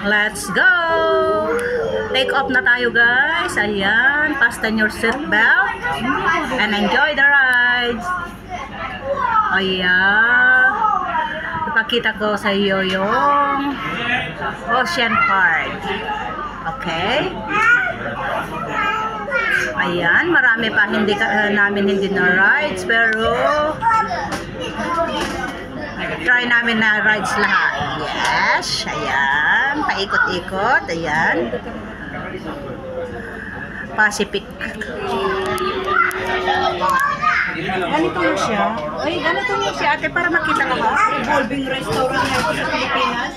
Let's go! Take off na tayo, guys. Ayan. Fasten your seatbelt and enjoy the ride. Ayan. Ipakita ko sa iyo yung Ocean Park. Okay? Ayan. Marami pa namin hindi na rides, pero try namin na rides lahat. Yes. Ayan. Paikot-ikot. Ayan. Pacific. Ganito na siya. Ay, ganito na siya, ate, para makita ka ba? Revolving restaurant na ito sa Pilipinas.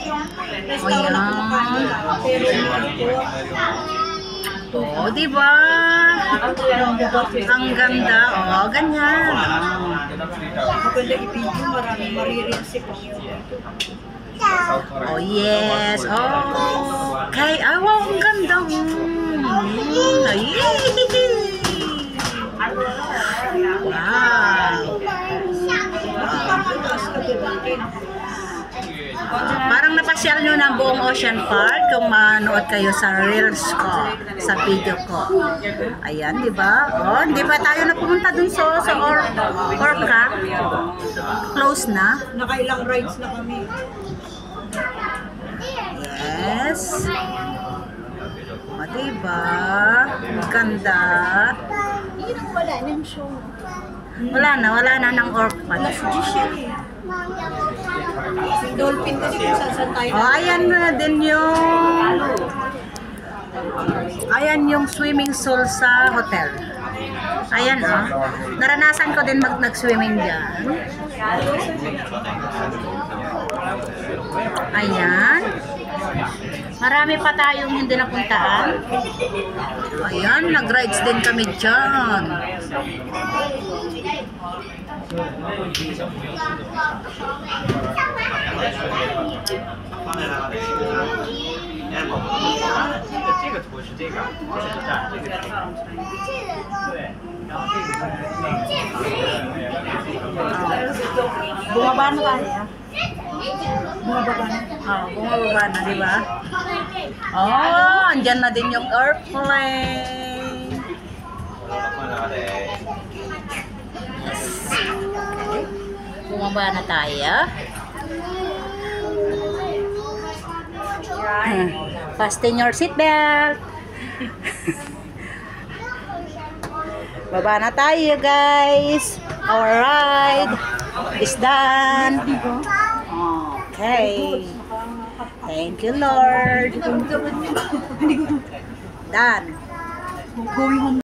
Restaurant na kumakain. Pero Oo, diba? Ang ganda. Oo, ganyan. maganda i-video, maraming mariresip ang yun. Oh, yes. Oh. Okay. Ay, wow, ang ganda. Ay. Wow. Parang napasyal nyo ng buong Ocean Park kung manood kayo sa reels ko, sa video ko. Ayan, di ba? Oh, hindi pa tayo na pumunta dun sa Orca. Close na. Nakailang rides na kami. Yes. O, diba? Ang ganda. Wala nang show. Wala na ng Orca. Alas 10 siya eh. Dolphin kasi kung saan tayo. Oh, ayan na din yung swimming pool sa hotel. Ayan, oh. Naranasan ko din nag-swimming dyan. Ayan. Marami pa tayong hindi napuntaan. Ayan, nag-rides din kami dyan. Bumaba na tayo. Bumababa na. Oh, bumababa na, di ba? Oh, andyan na din yung airplane. Yes. Okay. Bumaba na tayo. Fasten your seatbelt. Baba na tayo, guys. Our ride is done. Okay. Thank you, Lord. Done.